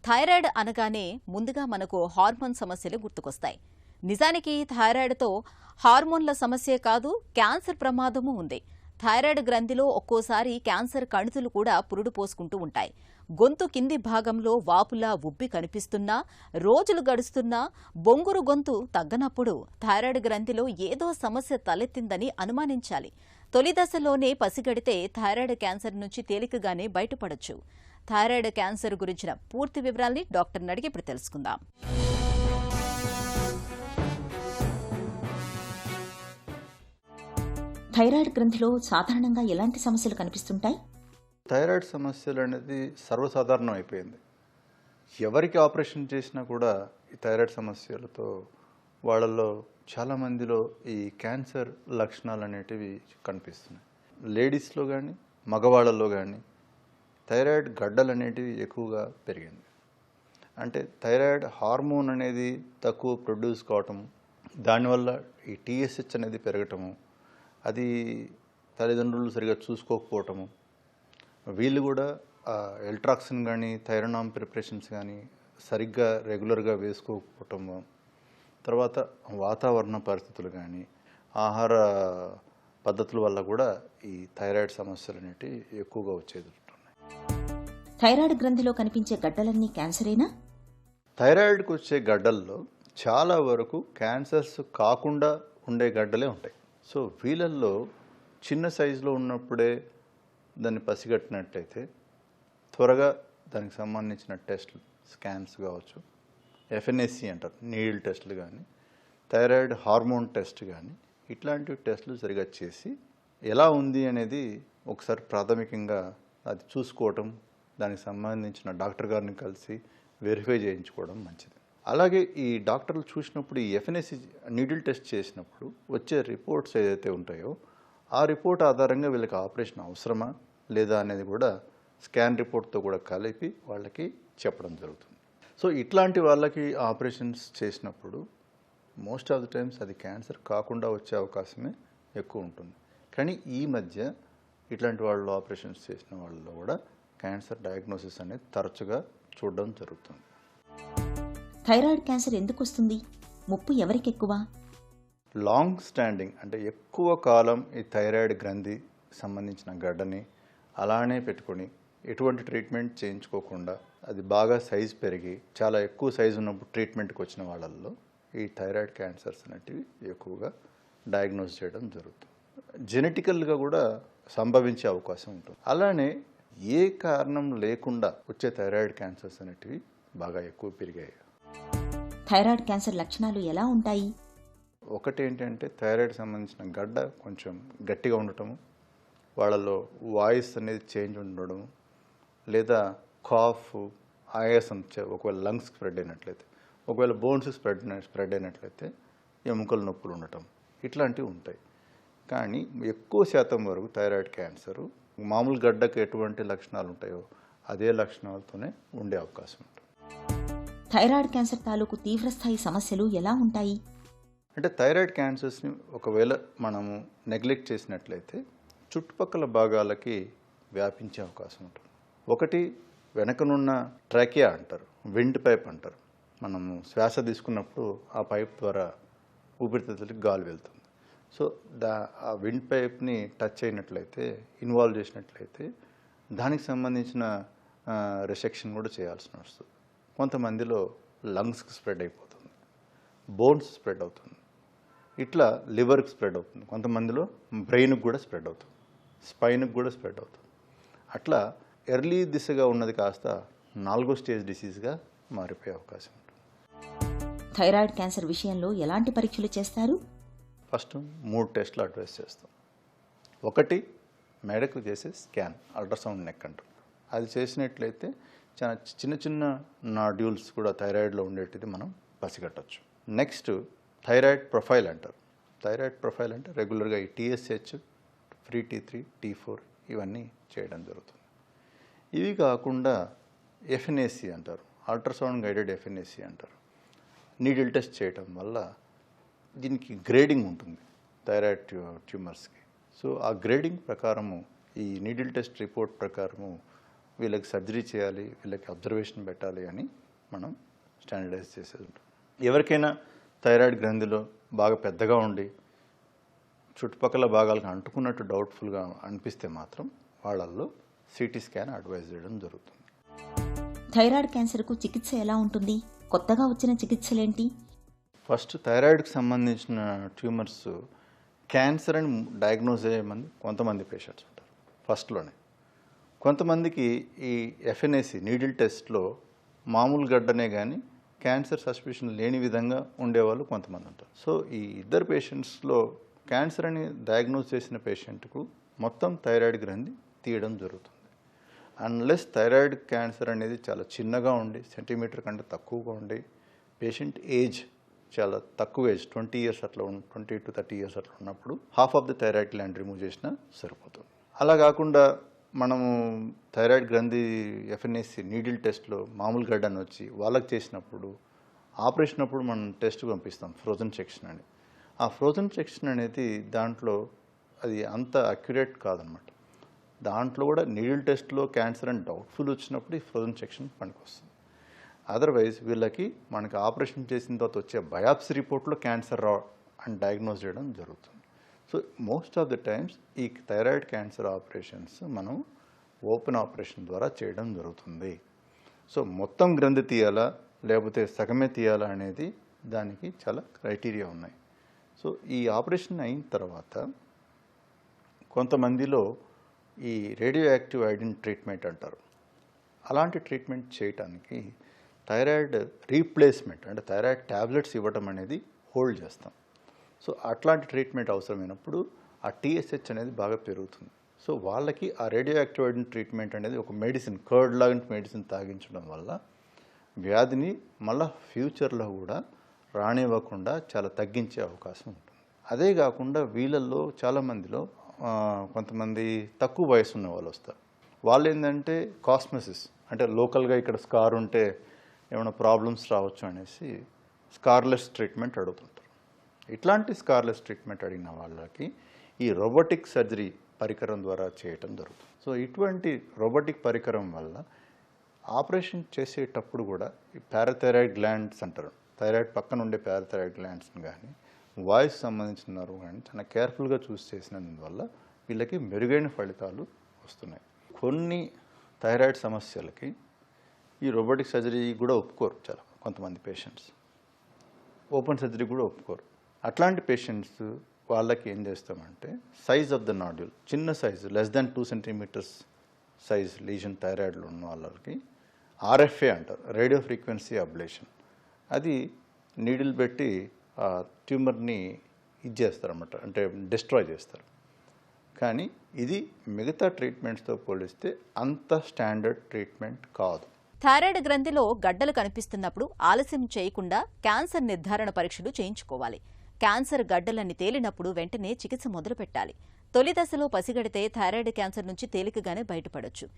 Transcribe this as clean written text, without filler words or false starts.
Thyroid అనగానే ముందుగా మనకు హార్మోన్ సమస్యలు గుర్తుకొస్తాయి. నిజానికి థైరాయిడ్తో హార్మోన్ల సమస్యే కాదు, క్యాన్సర్ ప్రమాదమూ ఉంది. థైరాయిడ్ గ్రంథిలో ఒక్కోసారి క్యాన్సర్ కణుతులు కూడా పురుడు పోసుకుంటూ ఉంటాయి. గొంతు కింది భాగంలో వాపులా ఉబ్బి కనిపిస్తున్నా, రోజులు గడుస్తున్నా బొంగురు గొంతు తగ్గనప్పుడు థైరాయిడ్ గ్రంథిలో ఏదో సమస్య తలెత్తిందని అనుమానించాలి. తొలి దశలోనే పసిగడితే థైరాయిడ్ క్యాన్సర్ నుంచి తేలికగానే బయటపడొచ్చు. థైరాయిడ్ క్యాన్సర్ గురించిన పూర్తి వివరాల్ని డాక్టర్ని అడిగి ఇప్పుడు తెలుసుకుందాం. థైరాయిడ్ గ్రంథిలో సాధారణంగా ఎలాంటి సమస్యలు కనిపిస్తుంటాయి? థైరాయిడ్ సమస్యలు అనేది సర్వసాధారణం అయిపోయింది. ఎవరికి ఆపరేషన్ చేసినా కూడా ఈ థైరాయిడ్ సమస్యలతో వాళ్ళల్లో చాలామందిలో ఈ క్యాన్సర్ లక్షణాలు అనేటివి కనిపిస్తున్నాయి. లేడీస్లో కానీ మగవాళ్ళలో కానీ థైరాయిడ్ గడ్డలు అనేటివి ఎక్కువగా పెరిగింది. అంటే థైరాయిడ్ హార్మోన్ అనేది తక్కువ ప్రొడ్యూస్ కావటము, దానివల్ల ఈ టీఎస్హెచ్ అనేది పెరగటము, అది తల్లిదండ్రులు సరిగా చూసుకోకపోవటము, వీళ్ళు కూడా ఎల్ట్రాక్సిన్ కానీ థైరోనామ్ ప్రిపరేషన్స్ కానీ సరిగ్గా రెగ్యులర్గా వేసుకోకపోవటము, తర్వాత వాతావరణ పరిస్థితులు కానీ ఆహార పద్ధతుల వల్ల కూడా ఈ థైరాయిడ్ సమస్యలు అనేటివి ఎక్కువగా వచ్చేది. థైరాయిడ్ గ్రంథిలో కనిపించే గడ్డలన్నీ క్యాన్సరేనా? థైరాయిడ్కి వచ్చే గడ్డల్లో చాలా వరకు క్యాన్సర్స్ కాకుండా ఉండే గడ్డలే ఉంటాయి. సో వీళ్ళల్లో చిన్న సైజులో ఉన్నప్పుడే దాన్ని పసిగట్టినట్లయితే త్వరగా దానికి సంబంధించిన టెస్టులు, స్కాన్స్ కావచ్చు, ఎఫ్ఎన్ఏసి అంటారు, నీడిల్ టెస్టులు కానీ, థైరాయిడ్ హార్మోన్ టెస్ట్ కానీ, ఇట్లాంటి టెస్టులు సరిగా చేసి ఎలా ఉంది అనేది ఒకసారి ప్రాథమికంగా అది చూసుకోవటం, దానికి సంబంధించిన డాక్టర్ గారిని కలిసి వెరిఫై చేయించుకోవడం మంచిది. అలాగే ఈ డాక్టర్లు చూసినప్పుడు ఈ ఎఫ్ఎన్ఏసి నీడిల్ టెస్ట్ చేసినప్పుడు వచ్చే రిపోర్ట్స్ ఏదైతే ఉంటాయో ఆ రిపోర్ట్ ఆధారంగా వీళ్ళకి ఆపరేషన్ అవసరమా లేదా అనేది కూడా స్కాన్ రిపోర్ట్తో కూడా కలిపి వాళ్ళకి చెప్పడం జరుగుతుంది. సో ఇట్లాంటి వాళ్ళకి ఆపరేషన్స్ చేసినప్పుడు మోస్ట్ ఆఫ్ ది టైమ్స్ అది క్యాన్సర్ కాకుండా వచ్చే అవకాశమే ఎక్కువ ఉంటుంది. కానీ ఈ మధ్య ఇట్లాంటి వాళ్ళు ఆపరేషన్స్ చేసిన వాళ్ళలో కూడా క్యాన్సర్ డయాగ్నోసిస్ అనేది తరచుగా చూడడం జరుగుతుంది. థైరాయిడ్ క్యాన్సర్ ఎందుకు వస్తుంది? ముప్పు ఎవరికి ఎక్కువ? లాంగ్ స్టాండింగ్ అంటే ఎక్కువ కాలం ఈ థైరాయిడ్ గ్రంథి సంబంధించిన గడ్డని అలానే పెట్టుకొని ఎటువంటి ట్రీట్మెంట్ చేయించుకోకుండా అది బాగా సైజు పెరిగి చాలా ఎక్కువ సైజు ఉన్నప్పుడు ట్రీట్మెంట్కి వచ్చిన వాళ్ళల్లో ఈ థైరాయిడ్ క్యాన్సర్స్ అనేటివి ఎక్కువగా డయాగ్నోస్ చేయడం జరుగుతుంది. జెనెటికల్గా కూడా సంభవించే అవకాశం ఉంటుంది. అలానే ఏ కారణం లేకుండా వచ్చే థైరాయిడ్ క్యాన్సర్స్ అనేటివి బాగా ఎక్కువ పెరిగాయి. థైరాయిడ్ క్యాన్సర్ లక్షణాలు ఎలా ఉంటాయి? ఒకటి ఏంటంటే థైరాయిడ్ సంబంధించిన గడ్డ కొంచెం గట్టిగా ఉండటము, వాళ్ళలో వాయిస్ అనేది చేంజ్ ఉండడం, లేదా కాఫ్, ఆయాసం, ఒకవేళ లంగ్స్ స్ప్రెడ్ అయినట్లయితే, ఒకవేళ బోన్స్ స్ప్రెడ్ అయినట్లయితే ఎముకల నొప్పులు ఉండటం, ఇట్లాంటివి ఉంటాయి. కానీ ఎక్కువ శాతం వరకు థైరాయిడ్ క్యాన్సరు మామూలు గడ్డకు ఎటువంటి లక్షణాలు ఉంటాయో అదే లక్షణాలతోనే ఉండే అవకాశం ఉంటుంది. థైరాయిడ్ క్యాన్సర్ తాలూకు తీవ్రస్థాయి సమస్యలు ఎలా ఉంటాయి? అంటే థైరాయిడ్ క్యాన్సర్స్ని ఒకవేళ మనము నెగ్లెక్ట్ చేసినట్లయితే చుట్టుపక్కల భాగాలకి వ్యాపించే అవకాశం ఉంటుంది. ఒకటి వెనకనున్న ట్రాకియా అంటారు, విండ్ పైప్ అంటారు. మనము శ్వాస తీసుకున్నప్పుడు ఆ పైప్ ద్వారా ఊపిరితిత్తులకి గాలి వెళ్తుంది. సో ఆ విండ్ పైప్ని టచ్ అయినట్లయితే, ఇన్వాల్వ్ చేసినట్లయితే దానికి సంబంధించిన రిసెక్షన్ కూడా చేయాల్సి వస్తుంది. కొంతమందిలో లంగ్స్కి స్ప్రెడ్ అయిపోతుంది, బోన్స్ స్ప్రెడ్ అవుతుంది, ఇట్లా లివర్కి స్ప్రెడ్ అవుతుంది, కొంతమందిలో బ్రెయిన్కి కూడా స్ప్రెడ్ అవుతుంది, స్పైన్కి కూడా స్ప్రెడ్ అవుతుంది. అట్లా ఎర్లీ దిశగా ఉన్నది కాస్త 4వ స్టేజ్ డిసీజ్గా మారిపోయే అవకాశం ఉంటుంది. థైరాయిడ్ క్యాన్సర్ విషయంలో ఎలాంటి పరీక్షలు చేస్తారు? ఫస్ట్ 3 టెస్టులు అడ్వైస్ చేస్తాం. ఒకటి మెడకు చేసే స్కాన్, అల్ట్రాసౌండ్ నెక్ అంటాం. అది చేసినట్లయితే చాలా చిన్న చిన్న నాడ్యూల్స్ కూడా థైరాయిడ్లో ఉండేటిది మనం పసిగట్టచ్చు. నెక్స్ట్ థైరాయిడ్ ప్రొఫైల్ అంటారు. థైరాయిడ్ ప్రొఫైల్ అంటే రెగ్యులర్గా ఈ టీఎస్హెచ్, ఫ్రీ T3, T4 ఇవన్నీ చేయడం జరుగుతుంది. ఇవి కాకుండా ఎఫ్ఎన్ఏసి అంటారు, అల్ట్రాసౌండ్ గైడెడ్ ఎఫ్ఎన్ఏసి అంటారు. నీడిల్ టెస్ట్ చేయడం వల్ల దీనికి గ్రేడింగ్ ఉంటుంది థైరాయిడ్ ట్యూమర్స్కి. సో ఆ గ్రేడింగ్ ప్రకారము, ఈ నీడిల్ టెస్ట్ రిపోర్ట్ ప్రకారము వీళ్ళకి సర్జరీ చేయాలి, వీళ్ళకి అబ్జర్వేషన్ పెట్టాలి అని మనం స్టాండర్డైజ్ చేసేది ఉంటుంది. ఎవరికైనా థైరాయిడ్ గ్రంథిలో బాగా పెద్దగా ఉండి చుట్టుపక్కల భాగాలకు అంటుకున్నట్టు డౌట్ఫుల్గా అనిపిస్తే మాత్రం వాళ్ళల్లో సిటీ స్కాన్ అడ్వైజ్ చేయడం జరుగుతుంది. థైరాయిడ్ క్యాన్సర్కు చికిత్స ఎలా ఉంటుంది? కొత్తగా వచ్చిన చికిత్సలేంటి? ఫస్ట్ థైరాయిడ్కి సంబంధించిన ట్యూమర్స్ క్యాన్సర్ అని డయాగ్నోజ్ అయ్యే కొంతమంది పేషెంట్స్ ఉంటారు ఫస్ట్లోనే. కొంతమందికి ఈ ఎఫ్ఎన్ఏసి నీడిల్ టెస్ట్లో మామూలు గడ్డనే కానీ క్యాన్సర్ సస్పిషన్ లేని విధంగా ఉండేవాళ్ళు కొంతమంది ఉంటారు. సో ఈ ఇద్దరు పేషెంట్స్లో క్యాన్సర్ అని డయాగ్నోజ్ చేసిన పేషెంట్కు మొత్తం థైరాయిడ్ గ్రంథి తీయడం జరుగుతుంది. అన్లెస్ థైరాయిడ్ క్యాన్సర్ అనేది చాలా చిన్నగా ఉండి సెంటీమీటర్ కంటే తక్కువగా ఉండి పేషెంట్ ఏజ్ చాలా తక్కువ ఏజ్ 20 years అట్లా 20 to 30 years అట్లా ఉన్నప్పుడు half of the thyroid gland remove చేసినా సరిపోతుంది. అలా కాకుండా మనము థైరాయిడ్ గ్రంథి ఎఫ్ఎన్ఏసి నీడిల్ టెస్ట్లో మామూలు గడ్డని వచ్చి వాళ్ళకి చేసినప్పుడు ఆపరేషన్ అప్పుడు మనం టెస్ట్ పంపిస్తాం ఫ్రోజన్ సెక్షన్ అని. ఆ ఫ్రోజన్ సెక్షన్ అనేది దాంట్లో అది అంత అక్యురేట్ కాదనమాట. దాంట్లో కూడా నీడిల్ టెస్ట్లో క్యాన్సర్ అని డౌట్ఫుల్ వచ్చినప్పుడు ఈ ఫ్రోజన్ సెక్షన్ పనికొస్తుంది. అదర్వైజ్ వీళ్ళకి మనకి ఆపరేషన్ చేసిన తర్వాత వచ్చే బయాప్సీ రిపోర్ట్లో క్యాన్సర్ అని డయాగ్నోజ్ చేయడం జరుగుతుంది. So most of the times ఈ థైరాయిడ్ క్యాన్సర్ ఆపరేషన్స్ మనం ఓపెన్ ఆపరేషన్ ద్వారా చేయడం జరుగుతుంది. సో మొత్తం గ్రంథి తీయాలా లేకపోతే సగమే తీయాలా అనేది దానికి చాలా క్రైటీరియా ఉన్నాయి. సో ఈ ఆపరేషన్ అయిన తర్వాత కొంతమందిలో ఈ రేడియో యాక్టివ్ ఐడిన్ ట్రీట్మెంట్ అంటారు. అలాంటి ట్రీట్మెంట్ చేయడానికి థైరాయిడ్ రీప్లేస్మెంట్ అంటే థైరాయిడ్ ట్యాబ్లెట్స్ ఇవ్వడం అనేది హోల్డ్ చేస్తాం. సో అట్లాంటి ట్రీట్మెంట్ అవసరమైనప్పుడు ఆ టీఎస్హెచ్ అనేది బాగా పెరుగుతుంది. సో వాళ్ళకి ఆ రేడియో యాక్టివ్ ఐడిన్ ట్రీట్మెంట్ అనేది ఒక మెడిసిన్ కర్డ్ లాంటి మెడిసిన్ తాగించడం వల్ల వ్యాధిని మళ్ళీ ఫ్యూచర్లో కూడా రానివ్వకుండా చాలా తగ్గించే అవకాశం ఉంటుంది. అదే కాకుండా వీళ్ళల్లో చాలామందిలో కొంతమంది తక్కువ వయసు ఉన్న వాళ్ళు వస్తారు. వాళ్ళు ఏంటంటే కాస్మెసిస్ అంటే లోకల్గా ఇక్కడ స్కార్ ఉంటే ఏమైనా ప్రాబ్లమ్స్ రావచ్చు అనేసి స్కార్లెస్ ట్రీట్మెంట్ అడుగుతుంటారు. ఇట్లాంటి స్కార్లెస్ ట్రీట్మెంట్ అడిగిన వాళ్ళకి ఈ రోబోటిక్ సర్జరీ పరికరం ద్వారా చేయటం జరుగుతుంది. సో ఇటువంటి రోబోటిక్ పరికరం వల్ల ఆపరేషన్ చేసేటప్పుడు కూడా ఈ పారాథైరాయిడ్ గ్లాండ్స్ అంటారు, థైరాయిడ్ పక్కన ఉండే పారాథైరాయిడ్ గ్లాండ్స్ని కానీ వాయిస్ సంబంధించిన నర్వ్ కానీ చాలా కేర్ఫుల్గా చూస్ చేసినందువల్ల వీళ్ళకి మెరుగైన ఫలితాలు వస్తున్నాయి. కొన్ని థైరాయిడ్ సమస్యలకి ఈ రోబోటిక్ సర్జరీ కూడా ఒప్పుకోరు చాలా కొంతమంది పేషెంట్స్, ఓపెన్ సర్జరీ కూడా ఒప్పుకోరు. అట్లాంటి పేషెంట్స్ వాళ్ళకి ఏం చేస్తామంటే సైజ్ ఆఫ్ ద నాడ్యూల్ చిన్న size less than 2 centimeters size lesion థైరాయిడ్లో ఉన్న వాళ్ళకి ఆర్ఎఫ్ఏ అంటారు, రేడియో ఫ్రీక్వెన్సీ అబ్లేషన్. అది నీడిల్ పెట్టి ఆ ట్యూమర్ని చేస్తారన్నమాట, అంటే డిస్ట్రాయ్ చేస్తారు. కానీ ఇది మిగతా ట్రీట్మెంట్స్తో పోలిస్తే అంత స్టాండర్డ్ ట్రీట్మెంట్ కాదు. థైరాయిడ్ గ్రంథిలో గడ్డలు కనిపిస్తున్నప్పుడు ఆలస్యం చేయకుండా క్యాన్సర్ నిర్ధారణ పరీక్షలు చేయించుకోవాలి. క్యాన్సర్ గడ్డలని తేలినప్పుడు వెంటనే చికిత్స మొదలుపెట్టాలి. తొలి దశలో పసిగడితే థైరాయిడ్ క్యాన్సర్ నుంచి తేలికగానే బయటపడొచ్చు.